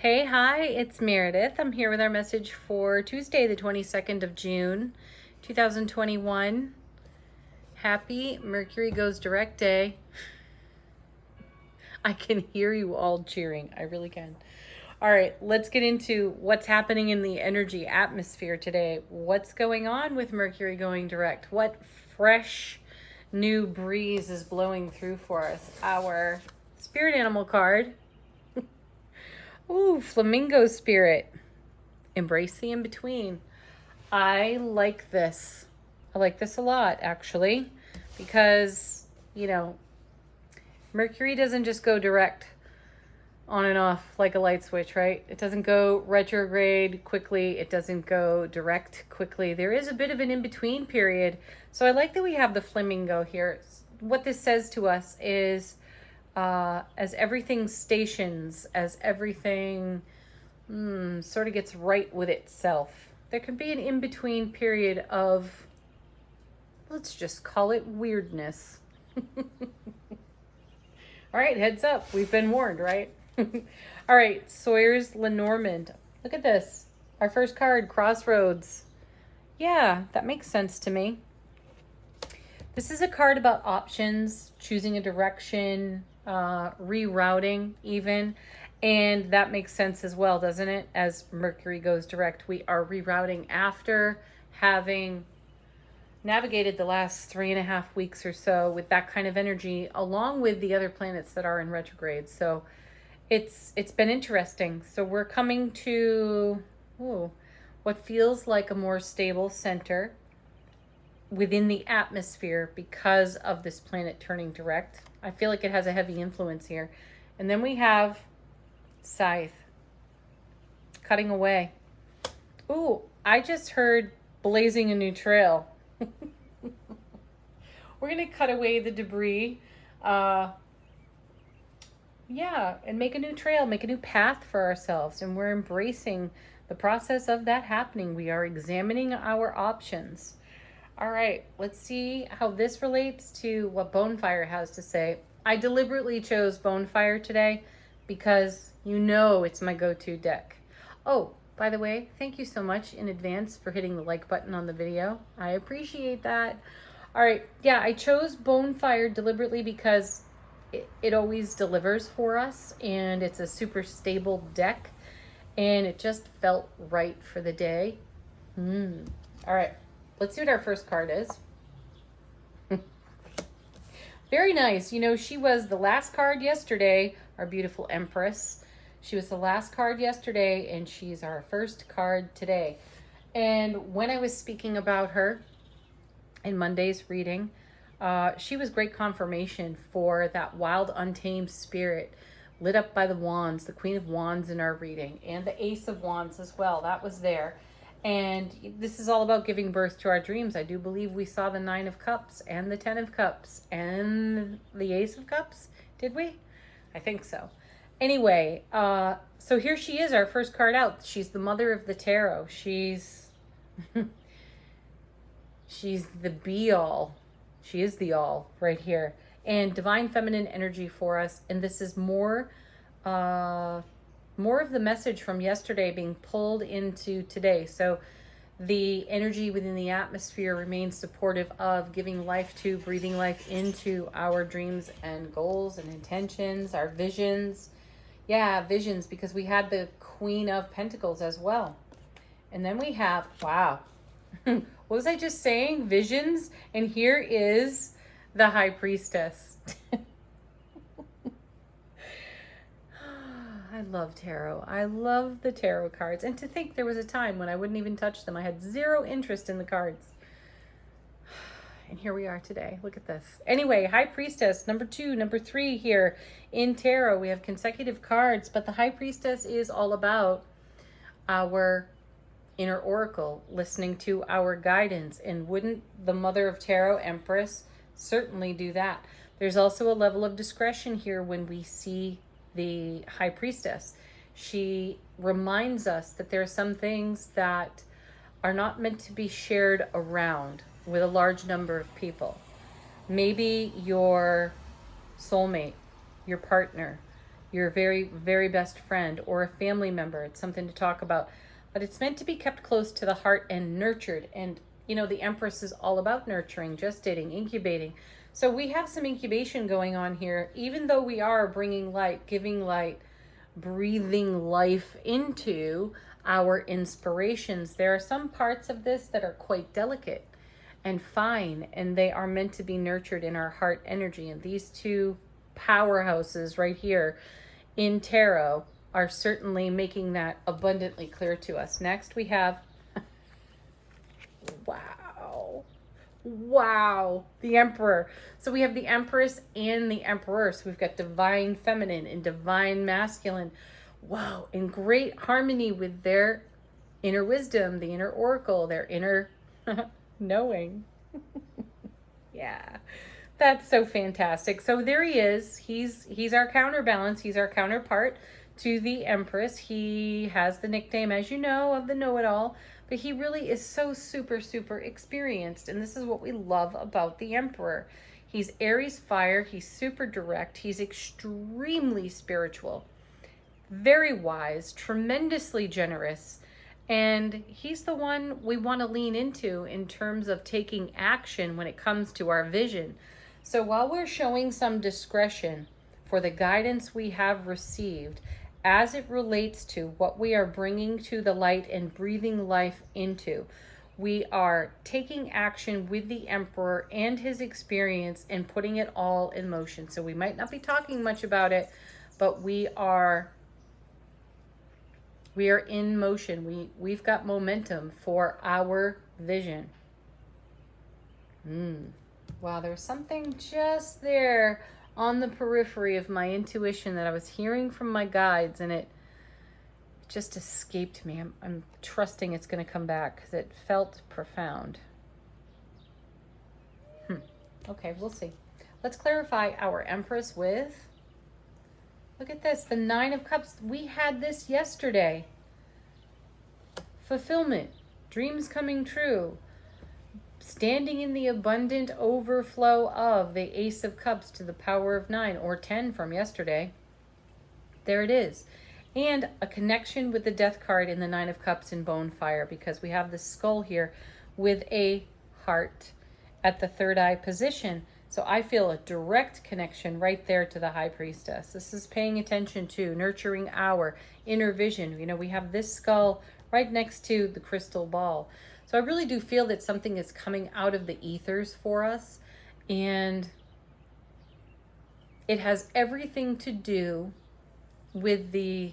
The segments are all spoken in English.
Hey, hi, it's Meredith. I'm here with our message for Tuesday, the 22nd of June, 2021. Happy Mercury goes direct day. I can hear you all cheering. I really can. All right, let's get into what's happening in the energy atmosphere today. What's going on with Mercury going direct? What fresh new breeze is blowing through for us? Our spirit animal card. Ooh, flamingo spirit. Embrace the in-between. I like this. I like this a lot, actually, because, Mercury doesn't just go direct on and off like a light switch, right? It doesn't go retrograde quickly. It doesn't go direct quickly. There is a bit of an in-between period. So I like that we have the flamingo here. What this says to us is as everything stations, as everything sort of gets right with itself, there can be an in-between period of, let's just call it weirdness. All right, heads up. We've been warned, right? All right, Sawyer's Lenormand. Look at this. Our first card, Crossroads. Yeah, that makes sense to me. This is a card about options, choosing a direction, rerouting even. And that makes sense as well, doesn't it? As Mercury goes direct, we are rerouting after having navigated the last 3.5 weeks or so with that kind of energy, along with the other planets that are in retrograde. So it's been interesting. So we're coming to what feels like a more stable center within the atmosphere because of this planet turning direct. I feel like it has a heavy influence here. And then we have Scythe, cutting away. Ooh, I just heard blazing a new trail. We're going to cut away the debris. And make a new trail, make a new path for ourselves. And we're embracing the process of that happening. We are examining our options. All right, let's see how this relates to what Bonefire has to say. I deliberately chose Bonefire today because it's my go-to deck. Oh, by the way, thank you so much in advance for hitting the like button on the video. I appreciate that. All right, yeah, I chose Bonefire deliberately because it always delivers for us, and it's a super stable deck, and it just felt right for the day. All right, let's see what our first card is. Very nice. She was the last card yesterday, our beautiful Empress. She was the last card yesterday, and she's our first card today. And when I was speaking about her in Monday's reading, she was great confirmation for that wild, untamed spirit lit up by the wands, the Queen of Wands in our reading, and the Ace of Wands as well. That was there. And this is all about giving birth to our dreams. I do believe we saw the 9 of Cups and the 10 of Cups and the Ace of Cups. Did we? I think so. Anyway, so here she is, our first card out. She's the mother of the tarot. She's the be-all. She is the all right here. And divine feminine energy for us. And this is more of the message from yesterday being pulled into today. So the energy within the atmosphere remains supportive of giving life to, breathing life into our dreams and goals and intentions, our visions. Yeah, visions, because we had the Queen of Pentacles as well. And then we have, wow. What was I just saying? Visions. And here is the High Priestess. I love tarot. I love the tarot cards. And to think there was a time when I wouldn't even touch them. I had zero interest in the cards. And here we are today. Look at this. Anyway, High Priestess, number 2, number 3 here in tarot. We have consecutive cards, but the High Priestess is all about our inner oracle, listening to our guidance. And wouldn't the Mother of Tarot, Empress, certainly do that? There's also a level of discretion here when we see the High Priestess. She reminds us that there are some things that are not meant to be shared around with a large number of people. Maybe your soulmate, your partner, your very, very best friend, or a family member. It's something to talk about. But it's meant to be kept close to the heart and nurtured. And, you know, the Empress is all about nurturing, gestating, incubating. So we have some incubation going on here, even though we are bringing light, giving light, breathing life into our inspirations. There are some parts of this that are quite delicate and fine, and they are meant to be nurtured in our heart energy. And these two powerhouses right here in tarot are certainly making that abundantly clear to us. Next we have, wow, the Emperor. So we have the Empress and the Emperor. So we've got divine feminine and divine masculine. Wow, in great harmony with their inner wisdom, the inner oracle, their inner knowing. Yeah, that's so fantastic. So there he is. He's our counterbalance. He's our counterpart to the Empress. He has the nickname, as you know, of the know-it-all, but he really is so super, super experienced. And this is what we love about the Emperor. He's Aries fire. He's super direct. He's extremely spiritual, very wise, tremendously generous. And he's the one we want to lean into in terms of taking action when it comes to our vision. So while we're showing some discretion for the guidance we have received as it relates to what we are bringing to the light and breathing life into, we are taking action with the Emperor and his experience and putting it all in motion. So we might not be talking much about it, but we are in motion. We've got momentum for our vision. Wow, there's something just there on the periphery of my intuition that I was hearing from my guides, and it just escaped me. I'm trusting it's going to come back because it felt profound. Okay, we'll see. Let's clarify our Empress with, look at this, the Nine of Cups. We had this yesterday. Fulfillment, dreams coming true, standing in the abundant overflow of the Ace of Cups to the power of 9, or 10 from yesterday. There it is. And a connection with the Death card in the Nine of Cups in Bone Fire, because we have the skull here with a heart at the third eye position. So I feel a direct connection right there to the High Priestess. This is paying attention to nurturing our inner vision. You know, we have this skull right next to the crystal ball. So I really do feel that something is coming out of the ethers for us. And it has everything to do with the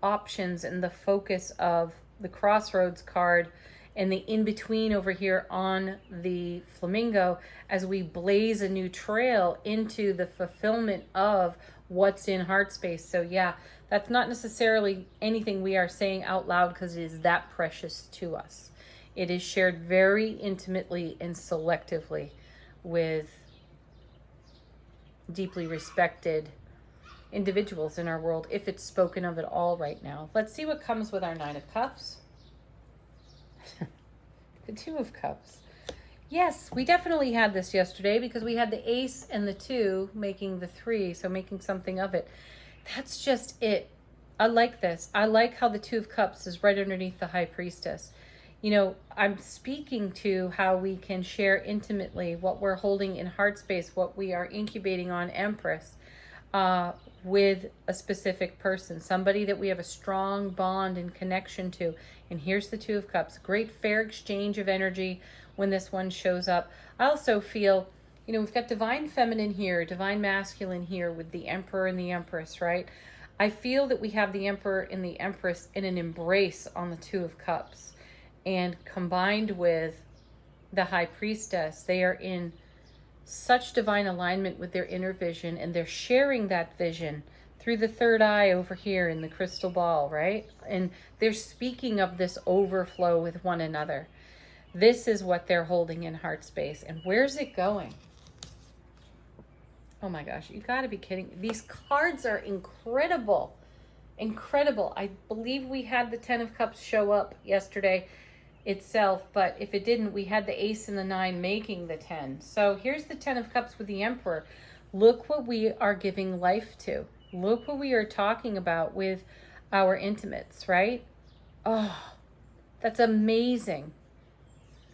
options and the focus of the Crossroads card and the in-between over here on the flamingo, as we blaze a new trail into the fulfillment of what's in heart space. So yeah, that's not necessarily anything we are saying out loud because it is that precious to us. It is shared very intimately and selectively with deeply respected individuals in our world, if it's spoken of at all right now. Let's see what comes with our Nine of Cups. The Two of Cups. Yes, we definitely had this yesterday because we had the Ace and the 2 making the 3, so making something of it. That's just it. I like this. I like how the Two of Cups is right underneath the High Priestess. You know, I'm speaking to how we can share intimately what we're holding in heart space, what we are incubating on Empress, with a specific person, somebody that we have a strong bond and connection to. And here's the Two of Cups. Great fair exchange of energy when this one shows up. I also feel, you know, we've got divine feminine here, divine masculine here with the Emperor and the Empress, right? I feel that we have the Emperor and the Empress in an embrace on the Two of Cups. And combined with the High Priestess, they are in such divine alignment with their inner vision, and they're sharing that vision through the third eye over here in the crystal ball, right? And they're speaking of this overflow with one another. This is what they're holding in heart space. And where's it going? Oh my gosh, you gotta be kidding. These cards are incredible. Incredible. I believe we had the Ten of Cups show up yesterday itself, but if it didn't, we had the Ace and the 9 making the 10. So here's the Ten of Cups with the Emperor. Look what we are giving life to. Look what we are talking about with our intimates, right? Oh, that's amazing.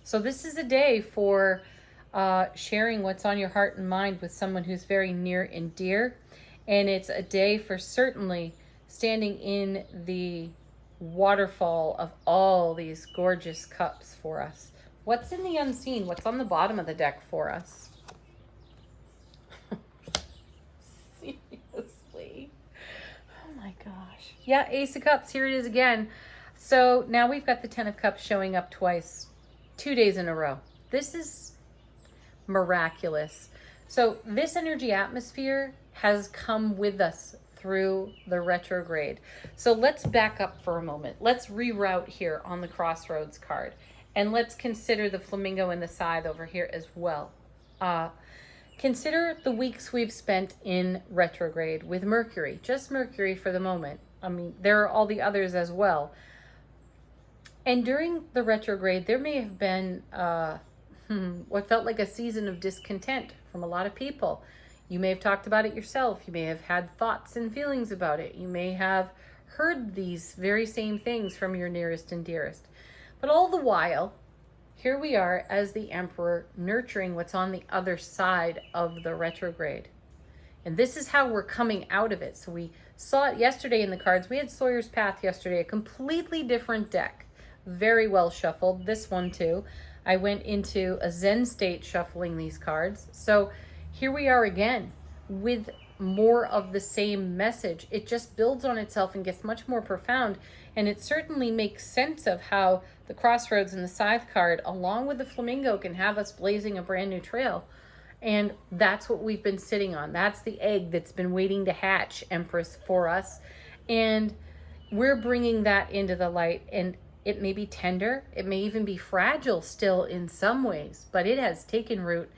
So this is a day for sharing what's on your heart and mind with someone who's very near and dear. And it's a day for certainly standing in the waterfall of all these gorgeous cups for us. What's in the unseen? What's on the bottom of the deck for us? Seriously. Oh my gosh. Yeah, Ace of Cups. Here it is again. So now we've got the Ten of Cups showing up twice, 2 days in a row. This is miraculous. So this energy atmosphere has come with us through the retrograde. So let's back up for a moment. Let's reroute here on the Crossroads card. And let's consider the flamingo and the scythe over here as well. Consider the weeks we've spent in retrograde with Mercury. Just Mercury for the moment. I mean, there are all the others as well. And during the retrograde, there may have been what felt like a season of discontent from a lot of people. You may have talked about it yourself. You may have had thoughts and feelings about it. You may have heard these very same things from your nearest and dearest. But all the while, here we are as the Emperor nurturing what's on the other side of the retrograde. And this is how we're coming out of it. So we saw it yesterday in the cards. We had Sawyer's Path yesterday, a completely different deck. Very well shuffled. This one too. I went into a Zen state shuffling these cards. So here we are again with more of the same message. It just builds on itself and gets much more profound. And it certainly makes sense of how the Crossroads and the Scythe card, along with the Flamingo, can have us blazing a brand new trail. And that's what we've been sitting on. That's the egg that's been waiting to hatch, Empress, for us. And we're bringing that into the light. And it may be tender. It may even be fragile still in some ways. But it has taken root.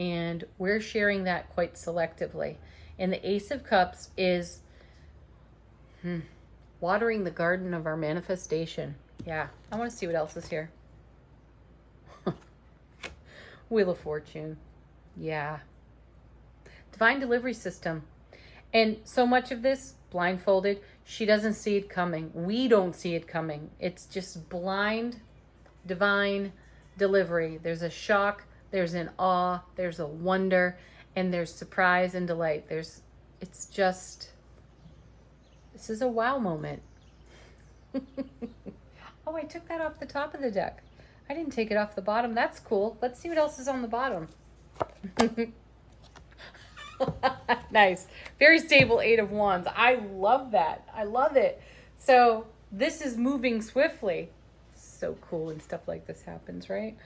And we're sharing that quite selectively. And the Ace of Cups is watering the garden of our manifestation. Yeah, I want to see what else is here. Wheel of Fortune. Yeah. Divine delivery system. And so much of this, blindfolded, she doesn't see it coming. We don't see it coming. It's just blind, divine delivery. There's a shock, there's an awe, there's a wonder, and there's surprise and delight. It's just, this is a wow moment. Oh, I took that off the top of the deck. I didn't take it off the bottom. That's cool. Let's see what else is on the bottom. Nice. Very stable Eight of Wands. I love that. I love it. So this is moving swiftly. So cool when stuff like this happens, right?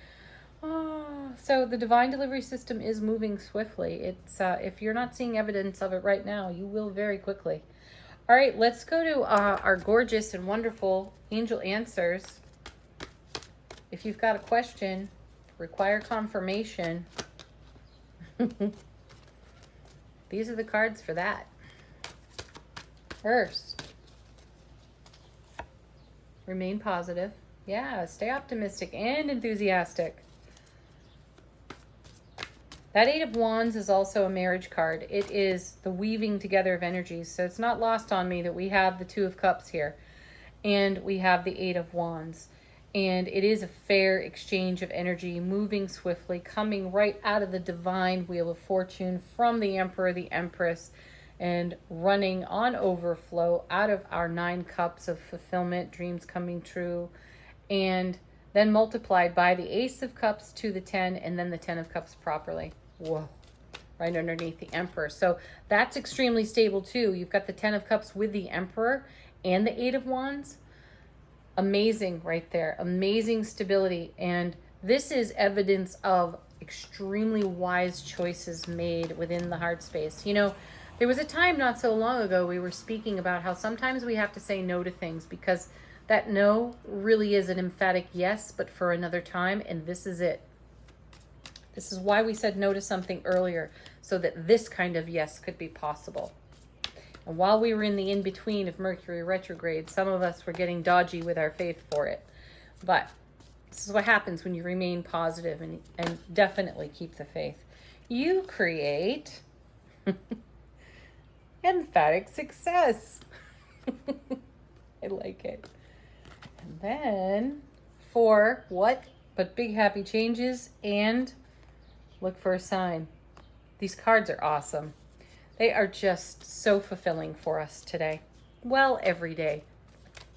Oh, so the divine delivery system is moving swiftly. It's if you're not seeing evidence of it right now, you will very quickly. All right, let's go to our gorgeous and wonderful angel answers. If you've got a question, require confirmation. These are the cards for that. First, remain positive. Yeah, stay optimistic and enthusiastic. That Eight of Wands is also a marriage card. It is the weaving together of energies. So it's not lost on me that we have the Two of Cups here. And we have the Eight of Wands. And it is a fair exchange of energy, moving swiftly, coming right out of the divine Wheel of Fortune from the Emperor, the Empress, and running on overflow out of our 9 cups of fulfillment, dreams coming true, and then multiplied by the Ace of Cups to the 10, and then the 10 of Cups properly. Whoa, right underneath the Emperor. So that's extremely stable too. You've got the 10 of Cups with the Emperor and the Eight of Wands. Amazing right there. Amazing stability. And this is evidence of extremely wise choices made within the heart space. You know, there was a time not so long ago we were speaking about how sometimes we have to say no to things because that no really is an emphatic yes, but for another time, and this is it. This is why we said no to something earlier, so that this kind of yes could be possible. And while we were in the in-between of Mercury retrograde, some of us were getting dodgy with our faith for it. But this is what happens when you remain positive and definitely keep the faith. You create Emphatic success. I like it. And then for what but big happy changes and look for a sign. These cards are awesome. They are just so fulfilling for us today. Well, every day.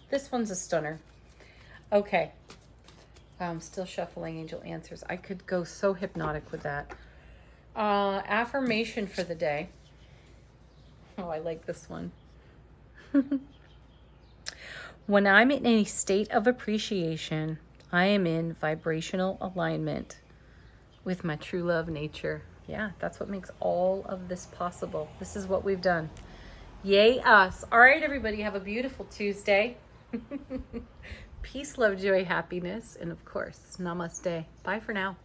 This one's a stunner. Okay. I'm still shuffling angel answers. I could go so hypnotic with that. Affirmation for the day. Oh, I like this one. When I'm in a state of appreciation, I am in vibrational alignment with my true love nature. Yeah, that's what makes all of this possible. This is what we've done. Yay us. All right, everybody, have a beautiful Tuesday. Peace, love, joy, happiness, and of course, namaste. Bye for now.